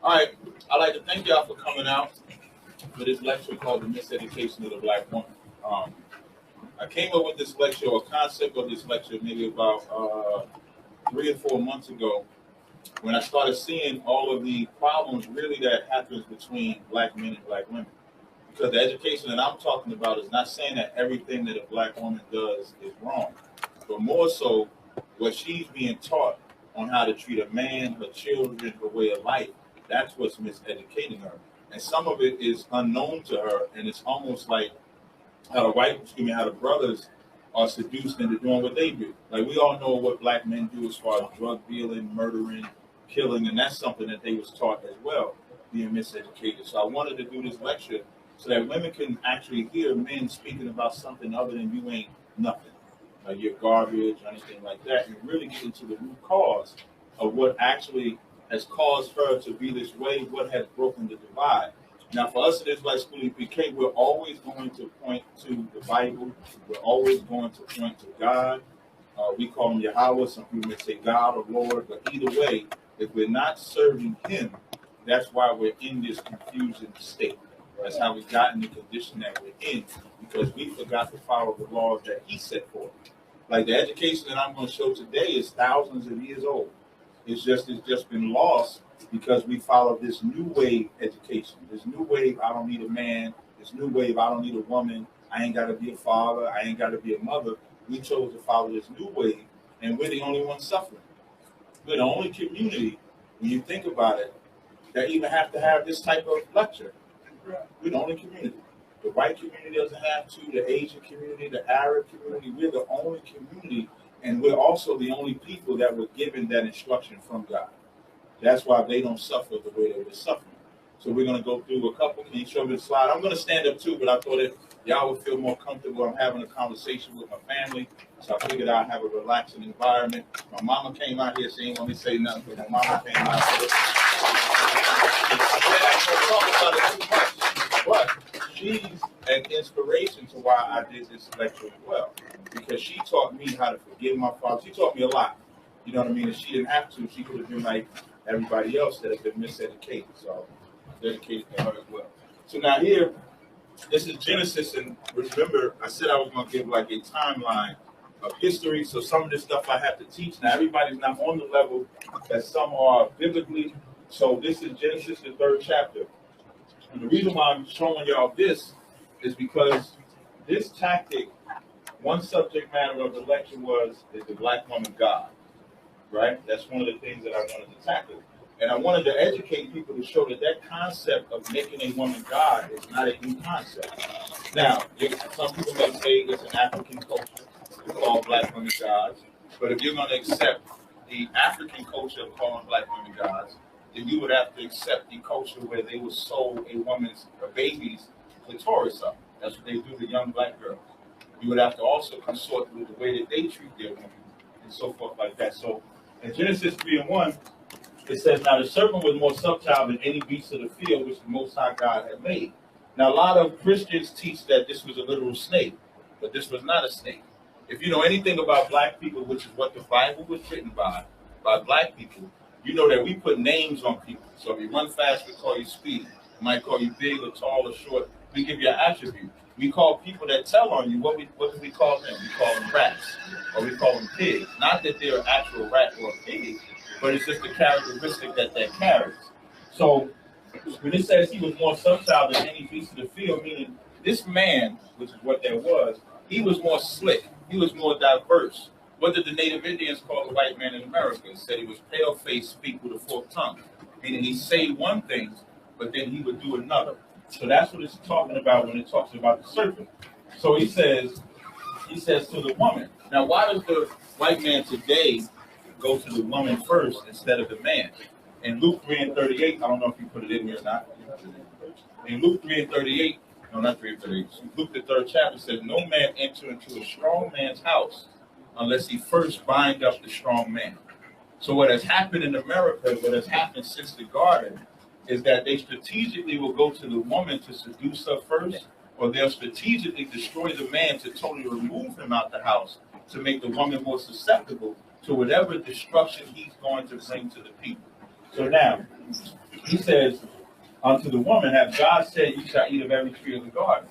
All right, I'd like to thank y'all for coming out for this lecture called The Miseducation of the Black Woman. I came up with this lecture, or concept of this lecture, maybe about 3 or 4 months ago, when I started seeing all of the problems really that happens between black men and black women. Because the education that I'm talking about is not saying that everything that a black woman does is wrong, but more so what she's being taught on how to treat a man, her children, her way of life. That's what's miseducating her. And some of it is unknown to her, and it's almost like how the brothers are seduced into doing what they do. Like, we all know what black men do as far as drug dealing, murdering, killing, and that's something that they was taught as well, being miseducated. So I wanted to do this lecture so that women can actually hear men speaking about something other than you ain't nothing, like you're garbage or anything like that, and really get into the root cause of what actually has caused her to be this way, what has broken the divide. Now, for us at Israelite School I.S.U.P.K, we're always going to point to the Bible. We're always going to point to God. We call him Yahweh. Some people may say God or Lord, but either way, if we're not serving him, that's why we're in this confusing state. That's how we got in the condition that we're in, because we forgot to follow the laws that he set forth. Like the education that I'm going to show today is thousands of years old. It's just been lost because we follow this new wave education. This new wave, I don't need a man. This new wave, I don't need a woman. I ain't got to be a father. I ain't got to be a mother. We chose to follow this new wave, and we're the only ones suffering. We're the only community, when you think about it, that even have to have this type of lecture. We're the only community. The white community doesn't have to, the Asian community, the Arab community. We're the only community, and we're also the only people that were given that instruction from God. That's why they don't suffer the way they were suffering. So we're going to go through a couple. Can you show me the slide? I'm going to stand up too, but I thought that y'all would feel more comfortable. I'm having a conversation with my family, so I figured I'd have a relaxing environment. My mama came out here, she ain't want me to say nothing, but my mama came out here. I said I ain't going to talk about it too much, but she's an inspiration to why I did this lecture as well, because she taught me how to forgive my father. She taught me a lot. You know what I mean? If she didn't have to, she could have been like everybody else that have been miseducated. So I'm dedicated to her as well. So now here, this is Genesis, and remember, I said I was going to give like a timeline of history. So some of this stuff I have to teach. Now everybody's not on the level that some are biblically. So this is Genesis, the 3rd chapter. And the reason why I'm showing y'all this is because this tactic, one subject matter of the lecture is the black woman God. Right? That's one of the things that I wanted to tackle. And I wanted to educate people to show that that concept of making a woman God is not a new concept. Now, some people may say it's an African culture to call black women gods. But if you're going to accept the African culture of calling black women gods, then you would have to accept the culture where they would sew a baby's clitoris up. That's what they do to young black girls. You would have to also consort with the way that they treat their women and so forth like that. So in Genesis 3:1, it says, now the serpent was more subtle than any beast of the field which the Most High God had made. Now a lot of Christians teach that this was a literal snake, but this was not a snake. If you know anything about black people, which is what the Bible was written by black people, you know that we put names on people. So if you run fast, we call you speed. We might call you big or tall or short. We give you an attribute. We call people that tell on you, what do we call them? We call them rats, or we call them pigs. Not that they're an actual rat or a pig, but it's just the characteristic that carries. So when it says he was more subtle than any beast of the field, meaning this man, which is what there was, he was more slick. He was more diverse. What did the Native Indians call the white man in America? They said he was pale-faced, speak with a forked tongue. Meaning he say one thing, but then he would do another. So that's what it's talking about when it talks about the serpent. So he says to the woman. Now, why does the white man today go to the woman first instead of the man? In Luke 3:38, I don't know if you put it in here or not. In Luke 3:38, no, not 3:38. Luke the 3rd chapter says, no man enter into a strong man's house unless he first bind up the strong man. So what has happened in America, what has happened since the garden, is that they strategically will go to the woman to seduce her first, or they'll strategically destroy the man to totally remove him out the house to make the woman more susceptible to whatever destruction he's going to bring to the people. So now, he says unto the woman, "Have God said, you shall eat of every tree of the garden?"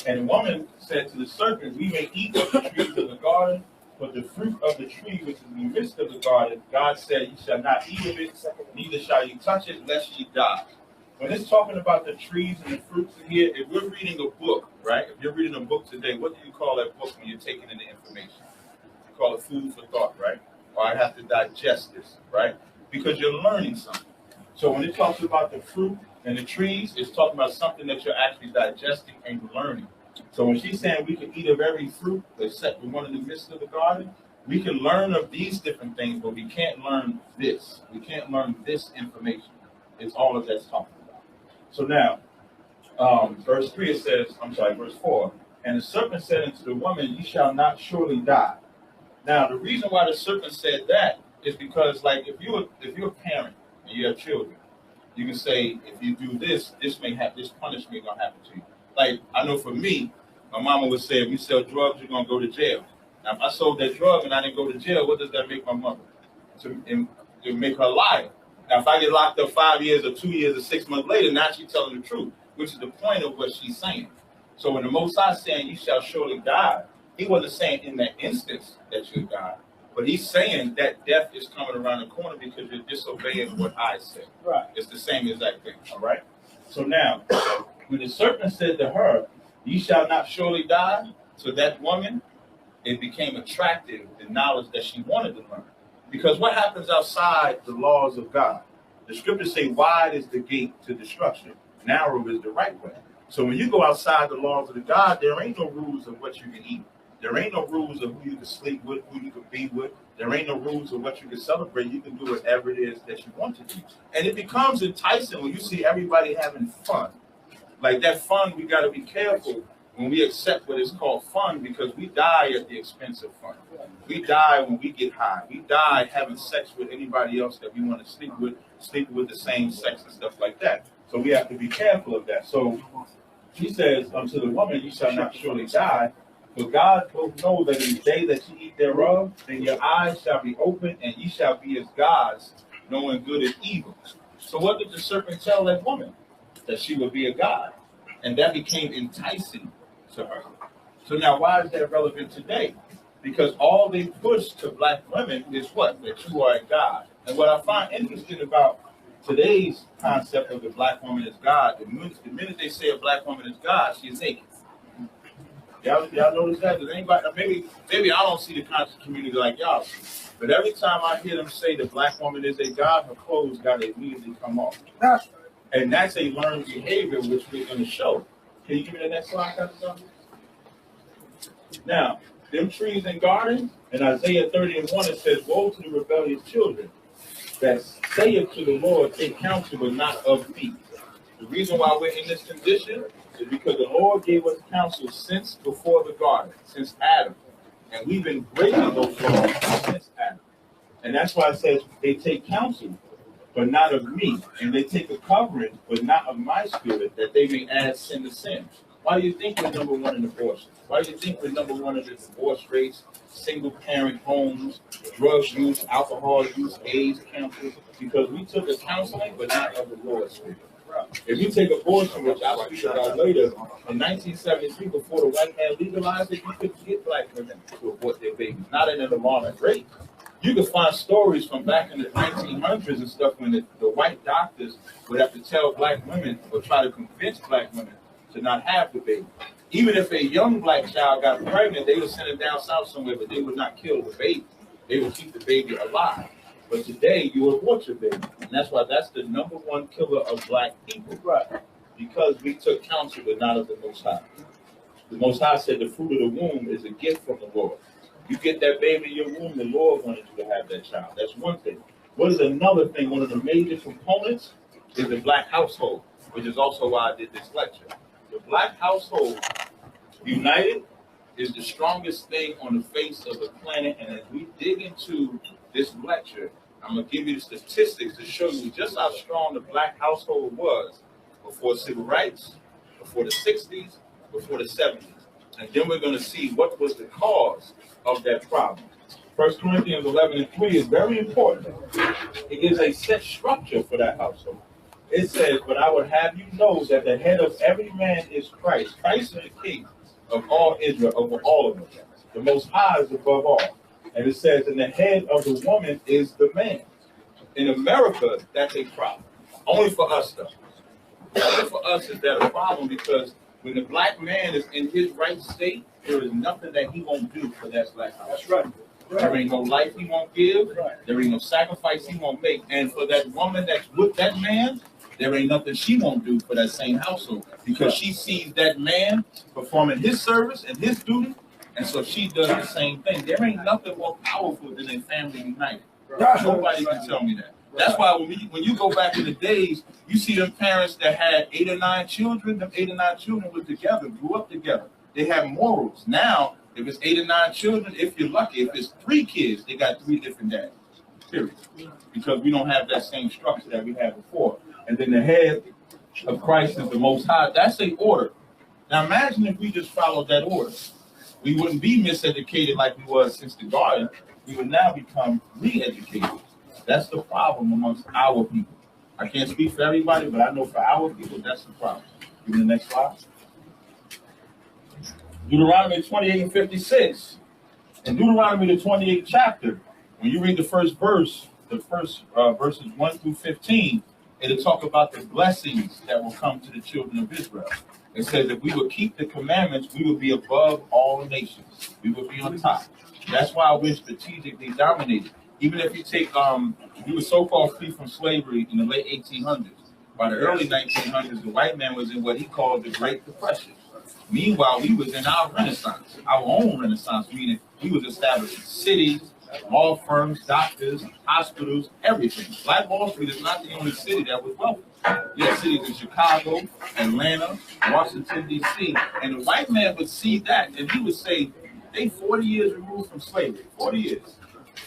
And the woman said to the serpent, "We may eat of the trees of the garden, but the fruit of the tree which is in the midst of the garden, God said, you shall not eat of it, neither shall you touch it, lest ye die." When it's talking about the trees and the fruits in here, if we're reading a book, right? If you're reading a book today, what do you call that book when you're taking in the information? You call it food for thought, right? Or I have to digest this, right? Because you're learning something. So when it talks about the fruit and the trees, it's talking about something that you're actually digesting and learning. So when she's saying we can eat of every fruit except the one in the midst of the garden, we can learn of these different things, but we can't learn this. We can't learn this information. It's all of that's talking about. So now, verse 3, it says, verse 4, "And the serpent said unto the woman, ye shall not surely die." Now, the reason why the serpent said that is because, like, if you're a parent and you have children, you can say, if you do this, this punishment gonna happen to you. Like, I know for me, my mama would say, if you sell drugs, you're gonna go to jail. Now, if I sold that drug and I didn't go to jail, what does that make my mother? To make her a liar. Now, if I get locked up 5 years or 2 years or 6 months later, now she's telling the truth, which is the point of what she's saying. So when the Most High is saying, you shall surely die, he wasn't saying in that instance that you'll die, but he's saying that death is coming around the corner because you're disobeying what I said. Right. It's the same exact thing, all right? So now, when the serpent said to her, "Ye shall not surely die," to that woman, it became attractive, the knowledge that she wanted to learn. Because what happens outside the laws of God? The scriptures say, wide is the gate to destruction, narrow is the right way. So when you go outside the laws of the God, there ain't no rules of what you can eat. There ain't no rules of who you can sleep with, who you can be with. There ain't no rules of what you can celebrate. You can do whatever it is that you want to do. And it becomes enticing when you see everybody having fun. Like that fun, we got to be careful when we accept what is called fun, because we die at the expense of fun. We die when we get high. We die having sex with anybody else that we want to sleep with the same sex and stuff like that. So we have to be careful of that. So he says unto the woman, "You shall not surely die, for God both know that in the day that ye eat thereof, then your eyes shall be opened, and ye shall be as gods, knowing good and evil." So what did the serpent tell that woman? That she would be a god. And that became enticing to her. So now why is that relevant today? Because all they push to black women is what? That you are a god. And what I find interesting about today's concept of the black woman as God, the minute they say a black woman is God, she's naked. Y'all notice that? Does anybody, maybe I don't see the conscious community like y'all, but every time I hear them say the black woman is a god, her clothes got to immediately come off. That's right. And that's a learned behavior, which we're going to show. Can you give me the next slide, Pastor John? Now, them trees and gardens, in Isaiah 30:1, it says, "Woe to the rebellious children that saith to the Lord, take counsel, but not of me." The reason why we're in this condition is because the Lord gave us counsel since before the garden, since Adam. And we've been breaking those laws since Adam. And that's why it says they take counsel, but not of me. And they take a covering, but not of my spirit, that they may add sin to sin. Why do you think we're number one in abortion? Why do you think we're number one in the divorce rates, single parent homes, drug use, alcohol use, AIDS counsel? Because we took a counseling, but not of the Lord's spirit. If you take abortion, which I'll speak about later, in 1973, before the white man legalized it, you couldn't get black women to abort their babies, not in an alarming rate. You can find stories from back in the 1900s and stuff when the white doctors would have to tell black women or try to convince black women to not have the baby. Even if a young black child got pregnant, they would send it down south somewhere, but they would not kill the baby. They would keep the baby alive. But today, you abort your baby. And that's why that's the number one killer of black people. Right. Because we took counsel, but not of the Most High. The Most High said the fruit of the womb is a gift from the Lord. You get that baby in your womb, the Lord wanted you to have that child. That's one thing. What is another thing? One of the major components is the black household, which is also why I did this lecture. The black household united is the strongest thing on the face of the planet. And as we dig into this lecture, I'm going to give you the statistics to show you just how strong the black household was before civil rights, before the 60s, before the 70s. And then we're going to see what was the cause of that problem. 1 Corinthians 11:3 is very important. It gives a set structure for that household. It says, but I would have you know that the head of every man is Christ. Christ is the king of all Israel, over all of them. The Most High is above all. And it says, and the head of the woman is the man. In America, that's a problem. Only for us, though. Only for us is that a problem, because when the black man is in his right state, there is nothing that he won't do for that black house. That's right. There ain't no life he won't give. There ain't no sacrifice he won't make. And for that woman that's with that man, there ain't nothing she won't do for that same household, because she sees that man performing his service and his duty, and so she does the same thing. There ain't nothing more powerful than a family united. Nobody can tell me that. That's why when you go back in the days, you see them parents that had 8 or 9 children. Them 8 or 9 children were together, grew up together. They have morals. Now, if it's 8 or 9 children, if you're lucky, if it's 3 kids, they got 3 different dads. Period. Because we don't have that same structure that we had before. And then the head of Christ is the Most High. That's a order. Now imagine if we just followed that order. We wouldn't be miseducated like we was since the garden. We would now become re-educated. That's the problem amongst our people. I can't speak for everybody, but I know for our people, that's the problem. Give me the next slide. Deuteronomy 28:56. In Deuteronomy the 28th chapter, when you read the first verse, verses 1 through 15, it'll talk about the blessings that will come to the children of Israel. It says if we would keep the commandments, we would be above all nations. We would be on top. That's why we're strategically dominated. Even if you take, we were so-called free from slavery in the late 1800s. By the early 1900s, the white man was in what he called the Great Depression. Meanwhile, we was in our Renaissance, our own Renaissance, meaning we was establishing cities, law firms, doctors, hospitals, everything. Black Wall Street is not the only city that was wealthy. You have cities in Chicago, Atlanta, Washington, D.C., and the white man would see that, and he would say, they 40 years removed from slavery, 40 years.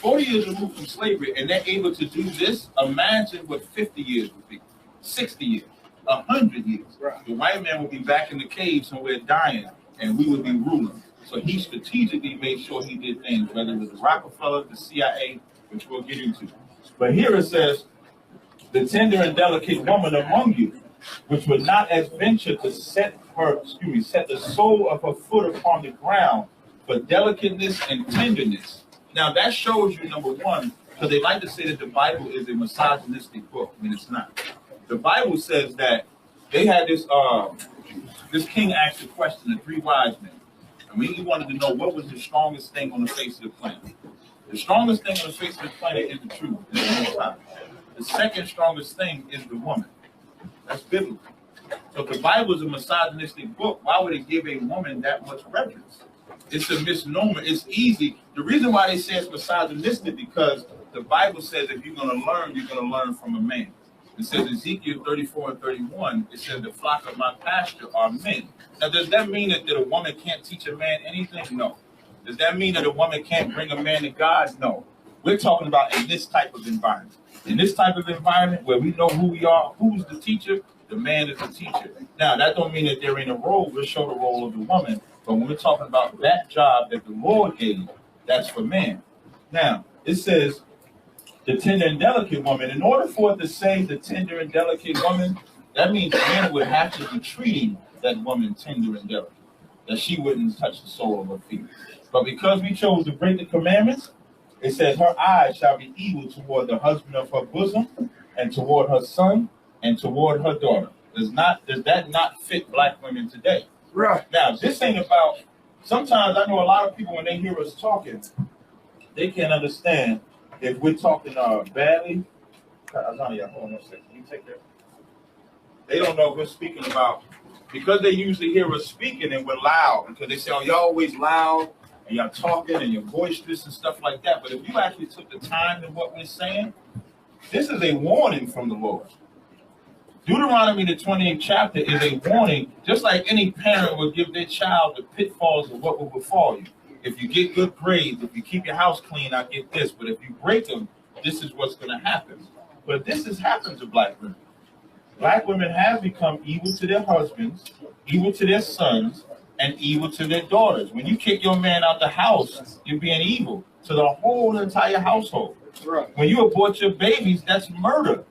40 years removed from slavery, and they're able to do this. Imagine what 50 years would be, 60 years, 100 years. Right. The white man would be back in the cave somewhere dying, and we would be ruling. So he strategically made sure he did things, whether it was the Rockefeller, the CIA, which we'll get into. But here it says, the tender and delicate woman among you, which would not adventure to set the sole of her foot upon the ground, but delicateness and tenderness. Now that shows you, number one, because they like to say that the Bible is a misogynistic book. I mean, it's not. The Bible says that they had this king asked a question to 3 wise men. And he wanted to know what was the strongest thing on the face of the planet. The strongest thing on the face of the planet is the truth. The second strongest thing is the woman. That's biblical. So if the Bible is a misogynistic book, why would it give a woman that much reverence? It's a misnomer. It's easy. The reason why they say it's misogynistic because the Bible says if you're going to learn from a man. It says Ezekiel 34 and 31, it says the flock of my pasture are men. Now, does that mean that a woman can't teach a man anything? No. Does that mean that a woman can't bring a man to God? No. We're talking about in this type of environment. In this type of environment where we know who we are, who's the teacher, the man is the teacher. Now, that don't mean that they're in a role. We'll show the role of the woman. But when we're talking about that job that the Lord gave, that's for man. Now, it says, the tender and delicate woman. In order for it to say the tender and delicate woman, that means the man would have to be treating that woman tender and delicate, that she wouldn't touch the sole of her feet. But because we chose to break the commandments, it says her eyes shall be evil toward the husband of her bosom, and toward her son, and toward her daughter. Does that not fit black women today? Right. Now, this ain't about, sometimes I know a lot of people when they hear us talking, they can't understand if we're talking badly. Hold on a second. Can you take that? They don't know if we're speaking about, because they usually hear us speaking and we're loud, because they say, oh, y'all always loud, and y'all talking, and you're boisterous and stuff like that. But if you actually took the time in what we're saying, this is a warning from the Lord. Deuteronomy, the 28th chapter, is a warning, just like any parent would give their child the pitfalls of what will befall you. If you get good grades, if you keep your house clean, I get this. But if you break them, this is what's going to happen. But this has happened to black women. Black women have become evil to their husbands, evil to their sons, and evil to their daughters. When you kick your man out the house, you're being evil to the whole entire household. Right. When you abort your babies, that's murder.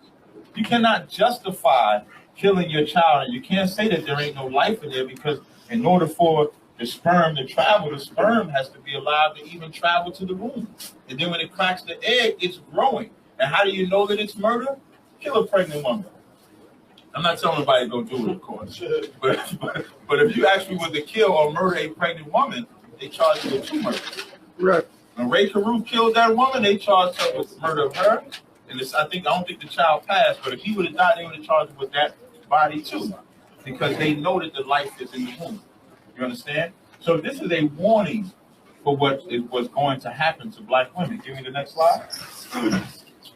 You cannot justify killing your child, and you can't say that there ain't no life in there, because in order for the sperm to travel, the sperm has to be allowed to even travel to the womb. And then when it cracks the egg, it's growing. And how do you know that it's murder? Kill a pregnant woman. I'm not telling anybody to go do it, of course. But if you actually were to kill or murder a pregnant woman, they charge you with 2 murders. Right. When Ray Carew killed that woman, they charged her with murder of her. And I don't think the child passed, but if he would have died, they would have charged him with that body too, because they know that the life is in the womb. You understand? So this is a warning for what was going to happen to black women. Give me the next slide.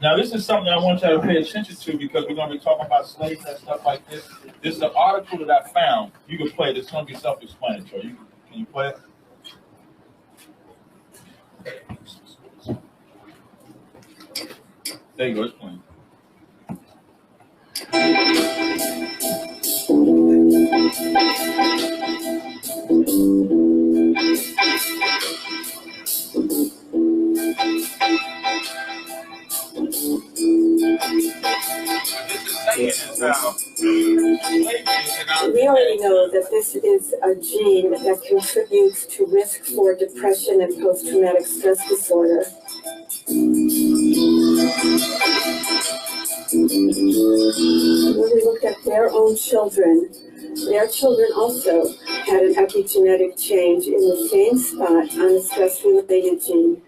Now, this is something I want you to pay attention to, because we're going to be talking about slaves and stuff like this. This is an article that I found. You can play it. It's going to be self-explanatory. Can you play it? There you go. It's playing. We already know that this is a gene that contributes to risk for depression and post-traumatic stress disorder. When we looked at their own children also had an epigenetic change in the same spot on the stress-related gene.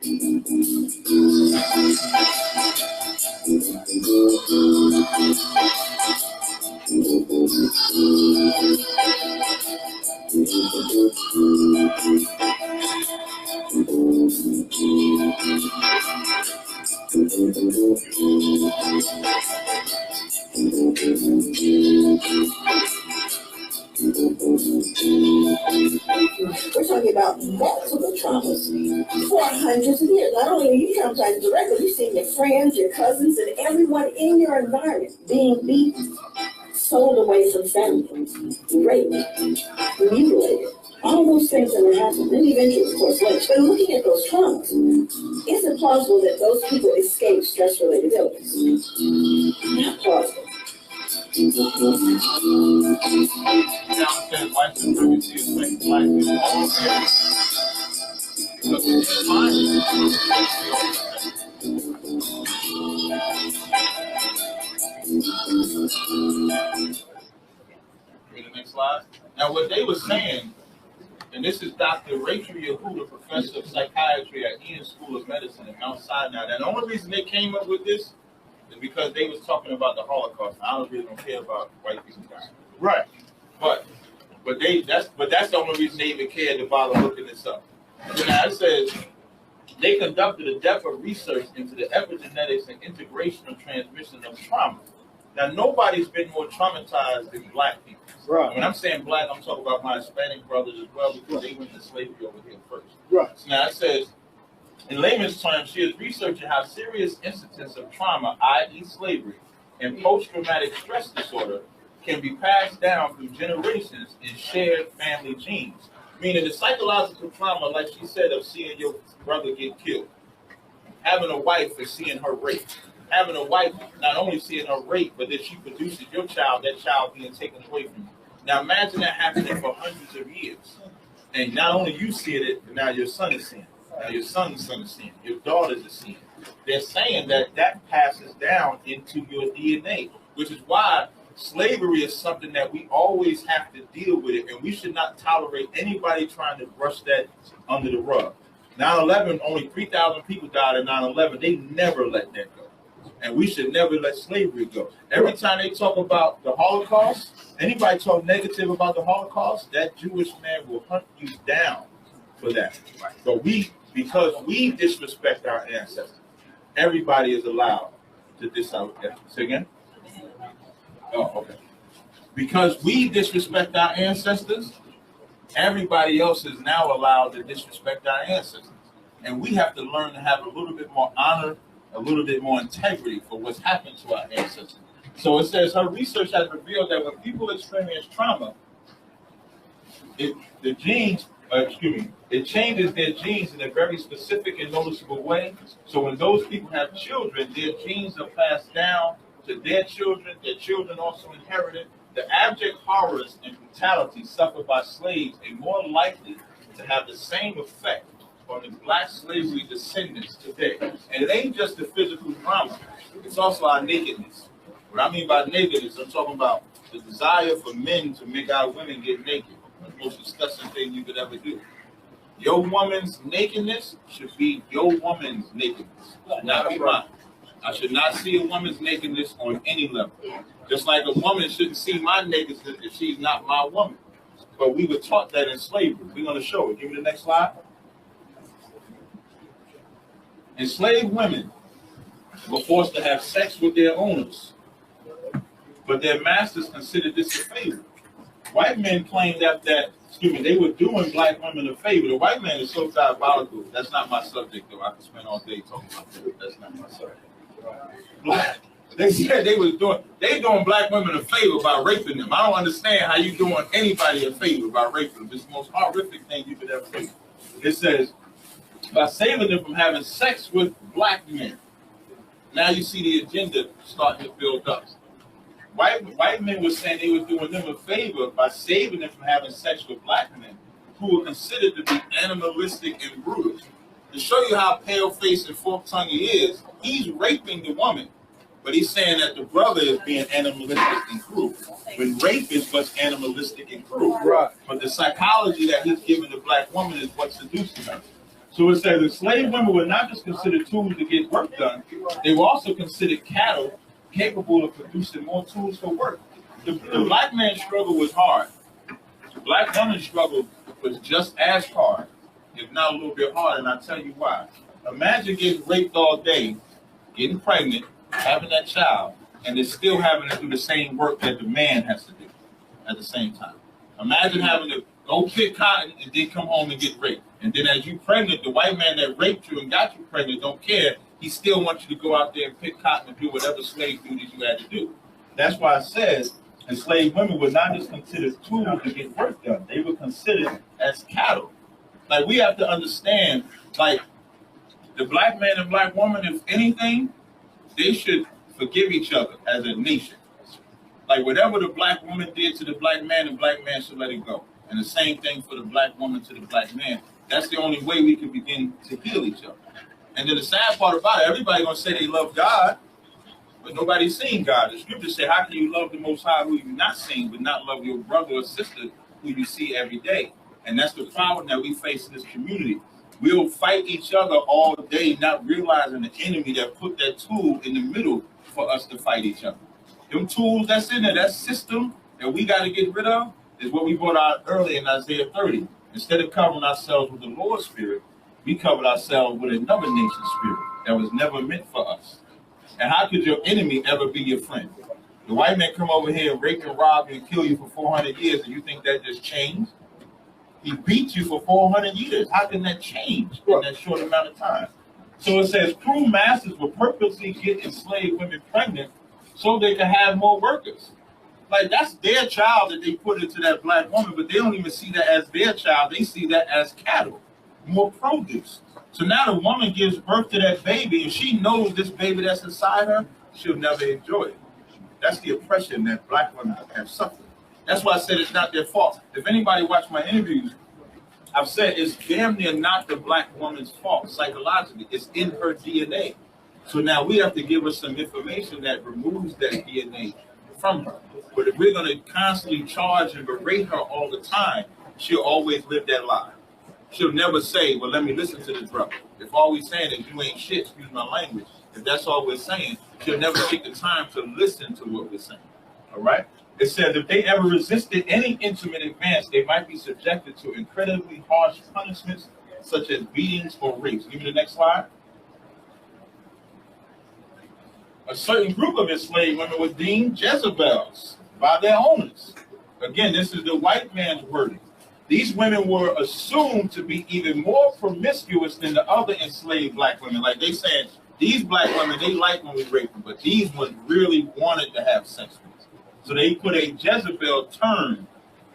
We're talking about multiple traumas for hundreds of years. Not only are you traumatized directly, you've seen your friends, your cousins, and everyone in your environment being beaten, sold away from family, raped, mutilated. All those things that are happening. Then eventually, of course, lynched. But looking at those traumas, is it plausible that those people escape stress-related illness? Not plausible. The next slide. Now, what they were saying, and this is Dr. Rachel Yehuda, professor of psychiatry at Ian School of Medicine at Mount Sinai. And the only reason they came up with this is because they was talking about the Holocaust. I really don't care about white people dying. Right. But that's the only reason they even cared to bother looking this up. So now it says they conducted a depth of research into the epigenetics and integration of transmission of trauma. Now, nobody's been more traumatized than black people. Right. When I'm saying black, I'm talking about my Hispanic brothers as well, because they went to slavery over here first. Right. So now it says, in layman's terms, she is researching how serious instances of trauma, i.e. slavery, and post-traumatic stress disorder can be passed down through generations in shared family genes. Meaning the psychological trauma, like she said, of seeing your brother get killed, having a wife and seeing her raped, having a wife not only seeing her raped, but that she produces your child, that child being taken away from you. Now imagine that happening for hundreds of years. And not only you seeing it, but now your son is seeing it. Now your son's son is seeing it. Your daughters are seeing it. They're saying that that passes down into your DNA, which is why slavery is something that we always have to deal with it, and we should not tolerate anybody trying to brush that under the rug. 9/11, only 3,000 people died in 9/11. They never let that go. And we should never let slavery go. Every time they talk about the Holocaust, anybody talk negative about the Holocaust, that Jewish man will hunt you down for that. But because we disrespect our ancestors, everybody is allowed to disrespect. Say again? Oh, okay. Because we disrespect our ancestors, everybody else is now allowed to disrespect our ancestors. And we have to learn to have a little bit more honor, a little bit more integrity for what's happened to our ancestors. So it says her research has revealed that when people experience trauma, it changes their genes in a very specific and noticeable way. So when those people have children, their genes are passed down to their children also inherited. The abject horrors and brutality suffered by slaves are more likely to have the same effect on the black slavery descendants today. And it ain't just the physical drama, it's also our nakedness. What I mean by nakedness, I'm talking about the desire for men to make our women get naked. The most disgusting thing you could ever do. Your woman's nakedness should be your woman's nakedness, not be mine. I should not see a woman's nakedness on any level. Just like a woman shouldn't see my nakedness if she's not my woman. But we were taught that in slavery. We're going to show it. Give me the next slide. Enslaved women were forced to have sex with their owners, but their masters considered this a favor. White men claimed that they were doing black women a favor. The white man is so diabolical. That's not my subject, though. I could spend all day talking about that. That's not my subject. They said they doing black women a favor by raping them. I don't understand how you doing anybody a favor by raping them. It's the most horrific thing you could ever do. It says, by saving them from having sex with black men. Now you see the agenda starting to build up. White men were saying they were doing them a favor by saving them from having sex with black men who were considered to be animalistic and brutal. To show you how pale-faced and fork-tongued he is, he's raping the woman, but he's saying that the brother is being animalistic and cruel. When rape is what's animalistic and cruel. Right. But the psychology that he's giving the black woman is what's seducing her. So it says enslaved women were not just considered tools to get work done, they were also considered cattle capable of producing more tools for work. The black man's struggle was hard. The black woman's struggle was just as hard, if not a little bit harder, and I'll tell you why. Imagine getting raped all day, getting pregnant, having that child, and then still having to do the same work that the man has to do at the same time. Imagine having to go pick cotton and then come home and get raped. And then as you pregnant, the white man that raped you and got you pregnant don't care. He still wants you to go out there and pick cotton and do whatever slave duties you had to do. That's why it says enslaved women were not just considered tools to get work done. They were considered as cattle. Like, we have to understand, like, the black man and black woman, if anything, they should forgive each other as a nation. Like, whatever the black woman did to the black man should let it go. And the same thing for the black woman to the black man. That's the only way we can begin to heal each other. And then the sad part about it, everybody gonna say they love God, but nobody's seen God. The scriptures say, how can you love the Most High who you've not seen, but not love your brother or sister who you see every day? And that's the problem that we face in this community. We'll fight each other all day, not realizing the enemy that put that tool in the middle for us to fight each other. Them tools that's in there, that system that we got to get rid of, is what we brought out earlier in Isaiah 30. Instead of covering ourselves with the Lord's Spirit, we covered ourselves with another nation's spirit that was never meant for us. And how could your enemy ever be your friend? The white man come over here and rape and rob you and kill you for 400 years, and you think that just changed? He beat you for 400 years. How can that change in that short amount of time? So it says cruel masters will purposely get enslaved women pregnant so they can have more workers. Like, that's their child that they put into that black woman, but they don't even see that as their child. They see that as cattle, more produce. So now the woman gives birth to that baby, and she knows this baby that's inside her, she'll never enjoy it. That's the oppression that black women have suffered. That's why I said it's not their fault. If anybody watched my interviews, I've said it's damn near not the black woman's fault psychologically. It's in her DNA. So now we have to give her some information that removes that DNA from her. But if we're going to constantly charge and berate her all the time, she'll always live that lie. She'll never say, well, let me listen to this brother. If all we're saying is you ain't shit, excuse my language, if that's all we're saying, she'll never take the time to listen to what we're saying. All right? It says if they ever resisted any intimate advance, they might be subjected to incredibly harsh punishments, such as beatings or rapes. Give me the next slide. A certain group of enslaved women were deemed Jezebels by their owners. Again, this is the white man's wording. These women were assumed to be even more promiscuous than the other enslaved black women. Like they said, these black women, they like when we rape them, but these ones really wanted to have sex with us. So they put a Jezebel term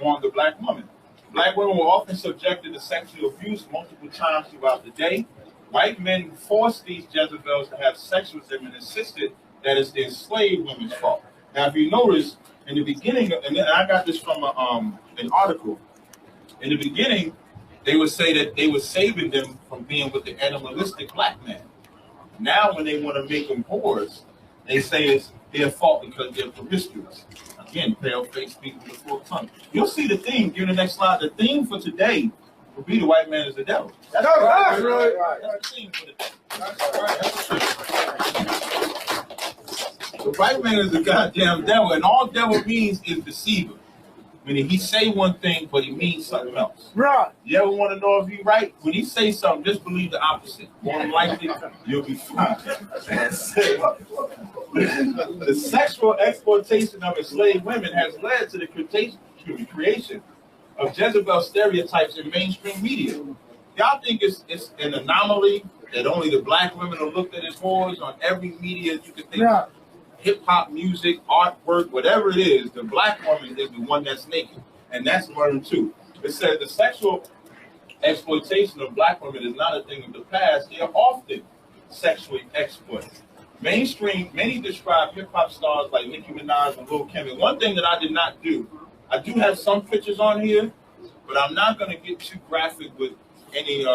on the black woman. Black women were often subjected to sexual abuse multiple times throughout the day. White men forced these Jezebels to have sex with them and insisted that it's the enslaved women's fault. Now, if you notice, in the beginning, and I got this from an article, in the beginning, they would say that they were saving them from being with the animalistic black man. Now, when they want to make them whores, they say it's their fault because they're promiscuous. Again, pale face speaking with a full tongue. You'll see the theme, give the next slide. The theme for today will be the white man is the devil. That's right. That's the theme for today. That's right. The white man is the goddamn devil, and all devil means is deceiver. Meaning he say one thing, but he means something else. Right. You ever want to know if he's right? When he say something, just believe the opposite. More than likely, you'll be fine. The sexual exploitation of enslaved women has led to the creation of Jezebel stereotypes in mainstream media. Y'all think it's an anomaly that only the black women are looked at as whores on every media you can think of? Hip-hop music, artwork, whatever it is, the black woman is the one that's naked. And that's murder too. It says the sexual exploitation of black women is not a thing of the past. They are often sexually exploited. Mainstream, many describe hip-hop stars like Nicki Minaj and Lil Kim. And one thing that I did not do, I do have some pictures on here, but I'm not going to get too graphic with any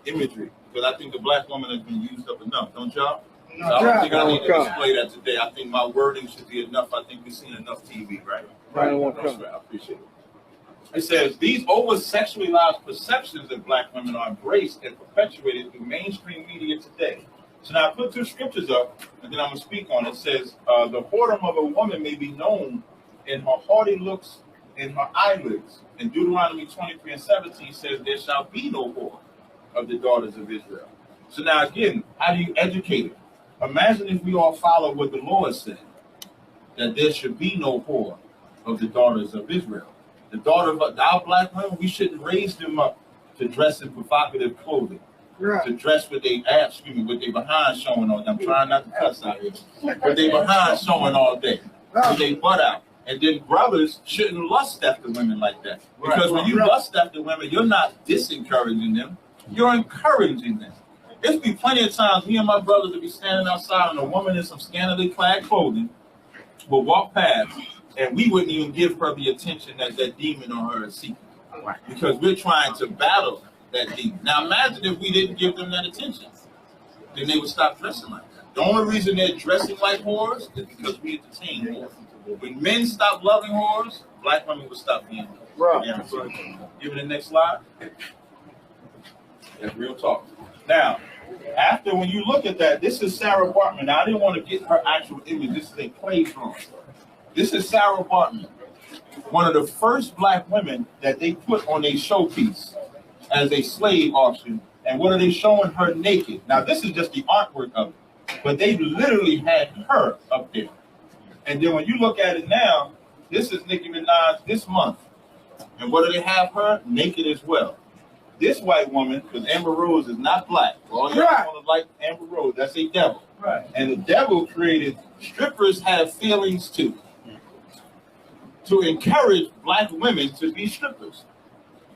imagery, because I think the black woman has been used up enough, don't y'all? So I don't think I need to display that today. I think my wording should be enough. I think we've seen enough TV, right? Right. I appreciate it. It says, these over-sexualized perceptions of black women are embraced and perpetuated through mainstream media today. So now I put two scriptures up, and then I'm going to speak on it. It says, the whoredom of a woman may be known in her haughty looks and her eyelids. In Deuteronomy 23:17 says, there shall be no whore of the daughters of Israel. So now again, how do you educate it? Imagine if we all follow what the Lord said, that there should be no whore of the daughters of Israel. The daughter of our black women, we shouldn't raise them up to dress in provocative clothing, to dress with their abs, with their behind showing all day. I'm trying not to cuss out here, with their behind showing all day, with their butt out. And then brothers shouldn't lust after women like that. Because when you lust after women, you're not disencouraging them, you're encouraging them. There's be plenty of times me and my brothers would be standing outside and a woman in some scantily clad clothing will walk past and we wouldn't even give her the attention that that demon on her is seeking. Because we're trying to battle that demon. Now imagine if we didn't give them that attention. Then they would stop dressing like that. The only reason they're dressing like whores is because we entertain whores. When men stop loving whores, black women will stop being whores. Give me the next slide. That's real talk. Now, after when you look at that, this is Sarah Bartman. Now, I didn't want to get her actual image. This is a play drawing. This is Sarah Bartman, one of the first black women that they put on a showpiece as a slave auction. And what are they showing her naked? Now, this is just the artwork of it, but they literally had her up there. And then when you look at it now, this is Nicki Minaj this month. And what do they have her? Naked as well. This white woman, because Amber Rose is not black. All y'all want to like Amber Rose, that's a devil. Right. And the devil created strippers have feelings too. To encourage black women to be strippers.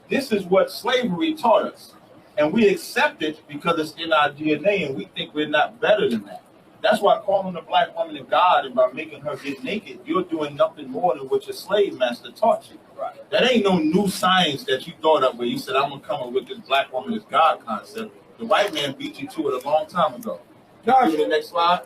This is what slavery taught us. And we accept it because it's in our DNA and we think we're not better than that. That's why calling a black woman a god and by making her get naked, you're doing nothing more than what your slave master taught you. Right. That ain't no new science that you thought of where you said, I'm going to come up with this black woman as God concept. The white man beat you to it a long time ago. Can you do the next slide?